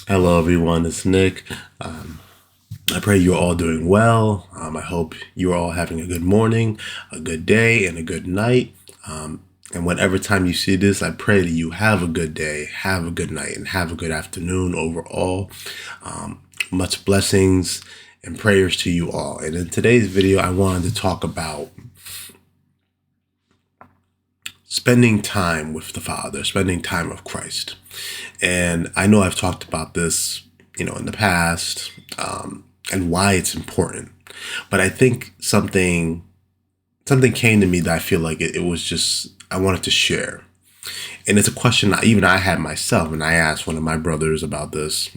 Hello, everyone. It's Nick. I pray you're all doing well. I hope you're all having a good morning, a good day, and a good night. And whatever time you see this, I pray that you have a good day, have a good night, and have a good afternoon overall. Much blessings and prayers to you all. And in today's video, I wanted to talk about spending time with the Father, spending time with Christ. And I know I've talked about this, in the past, and why it's important. But I think something came to me that I feel like it was just I wanted to share. And it's a question that even I had myself, and I asked one of my brothers about this,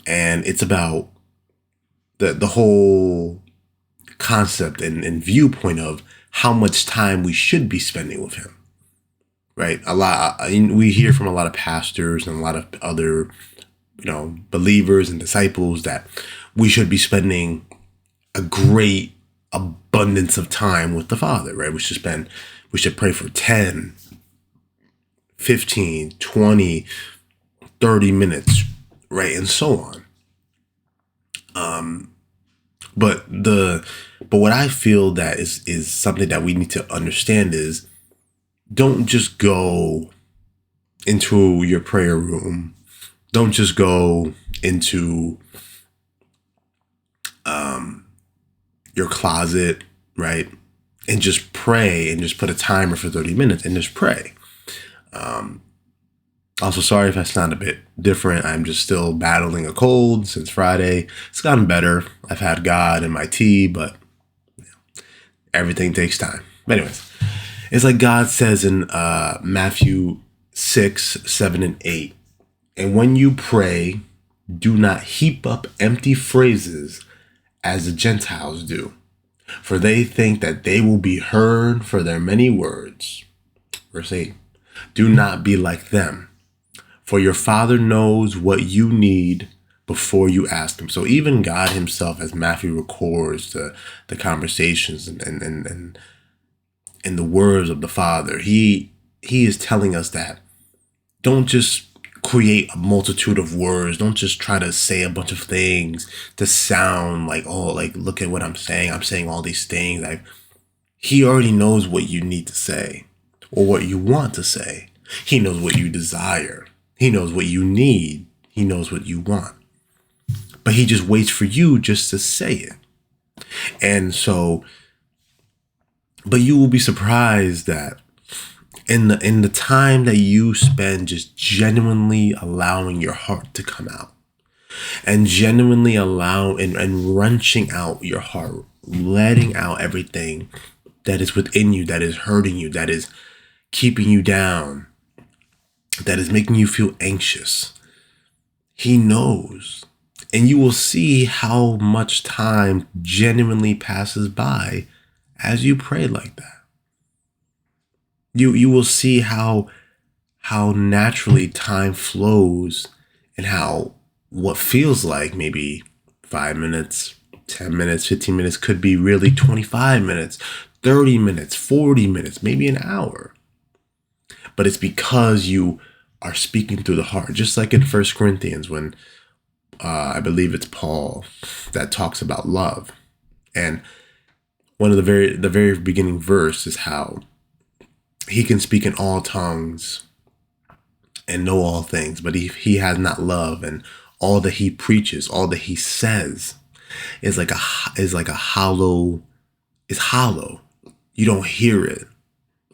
and it's about the whole concept and viewpoint of how much time we should be spending with him. Right? We hear from a lot of pastors and a lot of other, believers and disciples that we should be spending a great abundance of time with the Father, right? We should pray for 10, 15, 20, 30 minutes, right? And so on. But what I feel that is something that we need to understand is don't just go into your prayer room. Don't just go into your closet, right? And just pray and just put a timer for 30 minutes and just pray. Also, sorry if I sound a bit different. I'm just still battling a cold since Friday. It's gotten better. I've had God in my tea, but everything takes time. But anyways, it's like God says in Matthew 6, 7, and 8. And when you pray, do not heap up empty phrases as the Gentiles do, for they think that they will be heard for their many words. Verse 8. Do not be like them, for your Father knows what you need before you ask him. So even God himself, as Matthew records the conversations and the words of the Father, he is telling us that don't just create a multitude of words. Don't just try to say a bunch of things to sound like, oh, like, look at what I'm saying. I'm saying all these things. Like, he already knows what you need to say or what you want to say. He knows what you desire. He knows what you need. He knows what you want. But he just waits for you just to say it. And so, but you will be surprised that in the time that you spend just genuinely allowing your heart to come out and genuinely and wrenching out your heart, letting out everything that is within you, that is hurting you, that is keeping you down, that is making you feel anxious. He knows. And you will see how much time genuinely passes by as you pray like that. You will see how naturally time flows and how what feels like maybe 5 minutes, 10 minutes, 15 minutes could be really 25 minutes, 30 minutes, 40 minutes, maybe an hour. But it's because you are speaking through the heart. Just like in 1 Corinthians when I believe it's Paul that talks about love. And one of the very beginning verse is how he can speak in all tongues and know all things, but he has not love, and all that he preaches, all that he says is like a hollow. It's hollow. You don't hear it.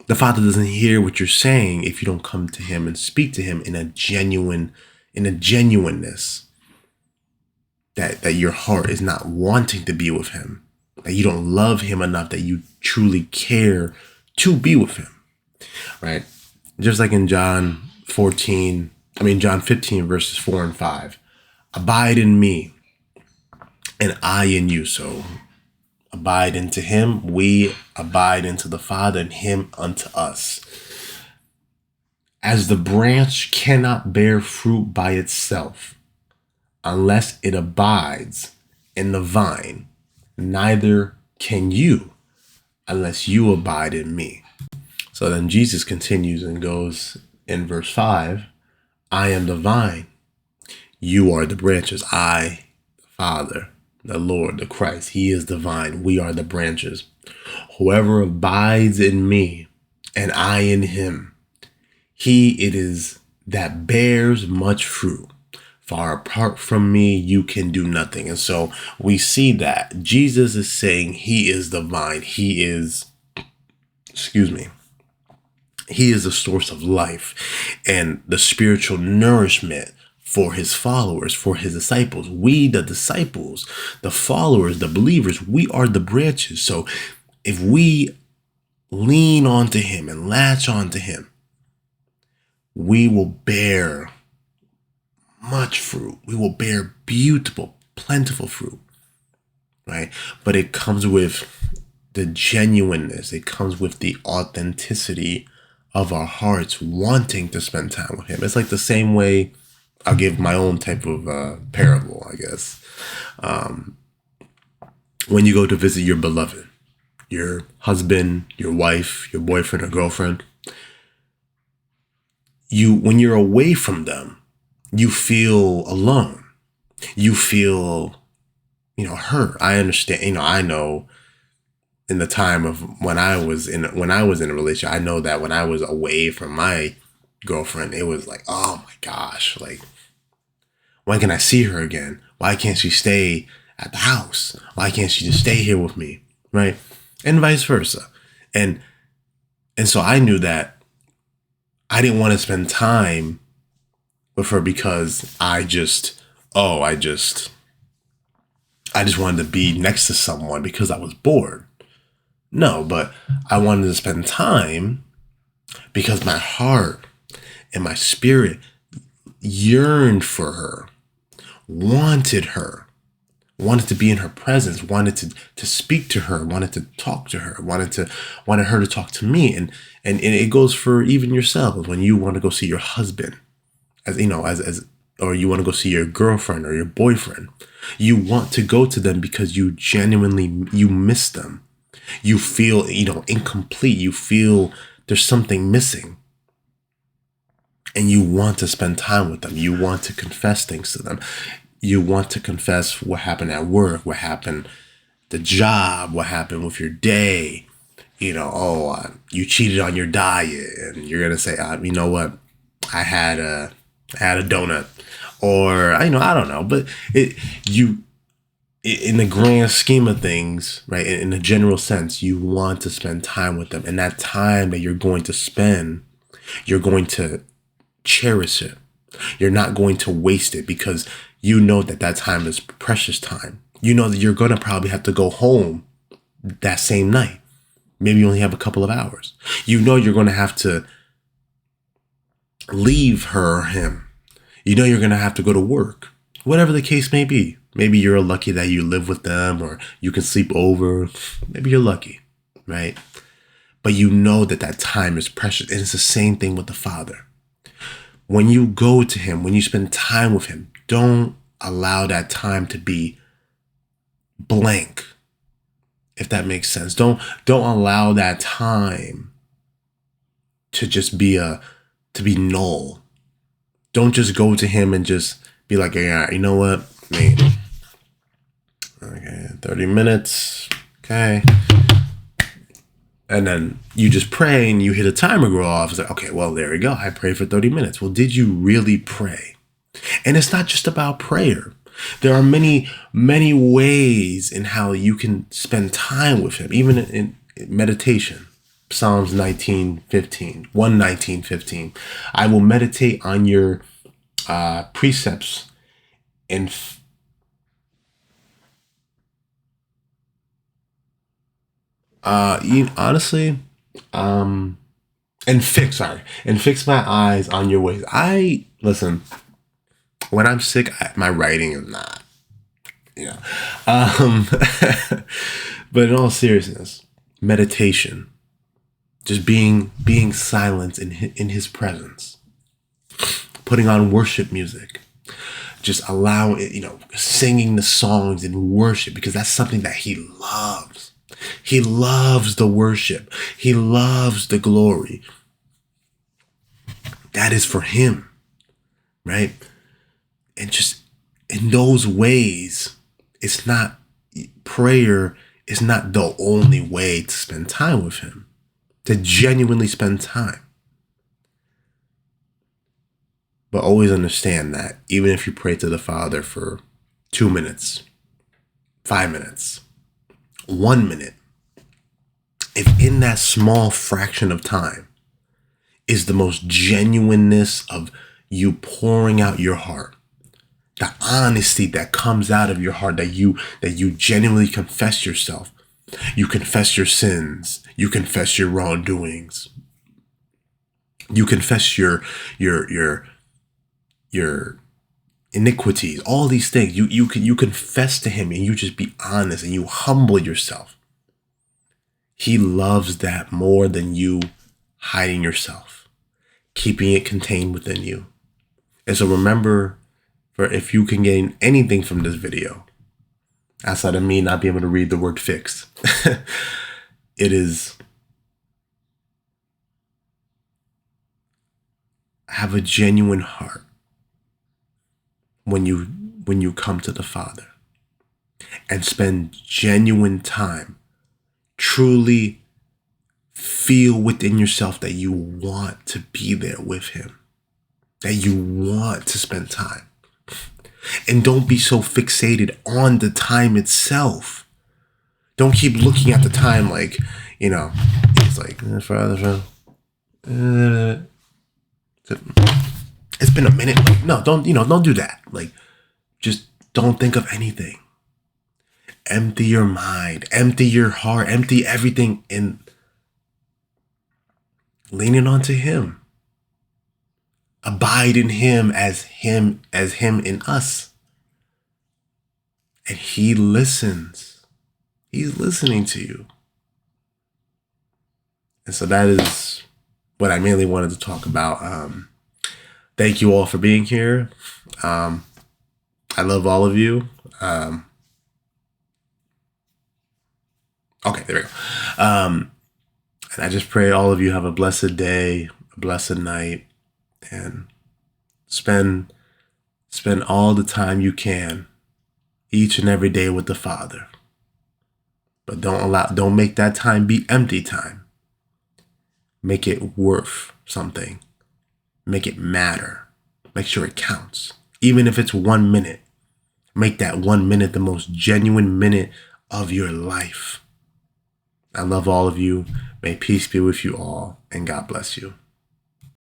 The Father doesn't hear what you're saying if you don't come to him and speak to him in a genuineness that your heart is not wanting to be with him, that you don't love him enough that you truly care to be with him. Right? Just like in John 15 verses 4 and 5. Abide in me and I in you. So abide into him, we abide into the Father, and him unto us. As the branch cannot bear fruit by itself unless it abides in the vine, neither can you unless you abide in me. So then Jesus continues and goes in verse 5, I am the vine, You are the branches. I, the Father, the Lord, the Christ, he is the vine. We are the branches. Whoever abides in me and I in him, he it is that bears much fruit. Far apart from me, you can do nothing. And so we see that Jesus is saying he is the vine. He is, he is the source of life and the spiritual nourishment for his followers, for his disciples. We, the disciples, the followers, the believers, we are the branches. So if we lean onto him and latch onto him, we will bear much fruit. We will bear beautiful, plentiful fruit, right? But it comes with the genuineness. It comes with the authenticity of our hearts wanting to spend time with him. It's like the same way. I'll give my own type of parable, I guess. When you go to visit your beloved, your husband, your wife, your boyfriend or girlfriend, when you're away from them, you feel alone. You feel, hurt. I understand. I know in the time of when I was in a relationship, I know that when I was away from my girlfriend, it was like, oh my gosh, like, when can I see her again? Why can't she stay at the house? Why can't she just stay here with me? Right? And vice versa. And so I knew that I didn't want to spend time with her because I just wanted to be next to someone because I was bored. No, but I wanted to spend time because my heart and my spirit yearned for her, wanted to be in her presence, wanted to speak to her, wanted to talk to her, wanted her to talk to me. And it goes for even yourself when you want to go see your husband, or you want to go see your girlfriend or your boyfriend. You want to go to them because you miss them. You feel, incomplete. You feel there's something missing. And you want to spend time with them. You want to confess things to them. You want to confess what happened at work, what happened the job, what happened with your day. You cheated on your diet, and you're gonna say, you know what, I had a donut, or I don't know, but in the grand scheme of things, right, in the general sense, you want to spend time with them, and that time that you're going to spend, you're going to cherish it. You're not going to waste it because you know that time is precious time. You know that you're going to probably have to go home that same night. Maybe you only have a couple of hours. You know you're going to have to leave her or him. You know you're going to have to go to work. Whatever the case may be. Maybe you're lucky that you live with them or you can sleep over. Maybe you're lucky, right? But you know that time is precious. And it's the same thing with the Father. When you go to him, when you spend time with him, don't allow that time to be blank, if that makes sense. Don't allow that time to just be null. Don't just go to him and just be like, yeah, you know what, man? Okay, 30 minutes. Okay. And then you just pray and you hit a timer go off. It's like, okay, well, there we go. I prayed for 30 minutes. Well, did you really pray? And it's not just about prayer. There are many, many ways in how you can spend time with him, even in meditation. Psalms 119:15. I will meditate on your precepts and honestly, and fix my eyes on your ways. Listen, when I'm sick, my writing is not, but in all seriousness, meditation, just being silent in his presence, putting on worship music, just allowing, singing the songs in worship, because that's something that he loves. He loves the worship. He loves the glory. That is for him, right? And just in those ways, prayer is not the only way to spend time with him, to genuinely spend time. But always understand that even if you pray to the Father for 2 minutes, 5 minutes, 1 minute, if in that small fraction of time is the most genuineness of you pouring out your heart, the honesty that comes out of your heart, that you genuinely confess yourself, you confess your sins, you confess your wrongdoings, you confess your iniquities, all these things. You confess to him and you just be honest and you humble yourself. He loves that more than you hiding yourself, keeping it contained within you. And so remember, for if you can gain anything from this video, outside of me not being able to read the word fix, it is have a genuine heart when you come to the Father and spend genuine time, truly feel within yourself that you want to be there with him, that you want to spend time. And don't be so fixated on the time itself. Don't keep looking at the time like, it's like, Father, it's been a minute. Like, no, don't do that. Like, just don't think of anything. Empty your mind, empty your heart, empty everything and leaning onto him. Abide in him as him in us. And he listens. He's listening to you. And so that is what I mainly wanted to talk about. Thank you all for being here. I love all of you. Okay, there we go. And I just pray all of you have a blessed day, a blessed night, and spend all the time you can each and every day with the Father. But don't make that time be empty time. Make it worth something. Make it matter. Make sure it counts. Even if it's 1 minute, make that 1 minute the most genuine minute of your life. I love all of you. May peace be with you all, and God bless you.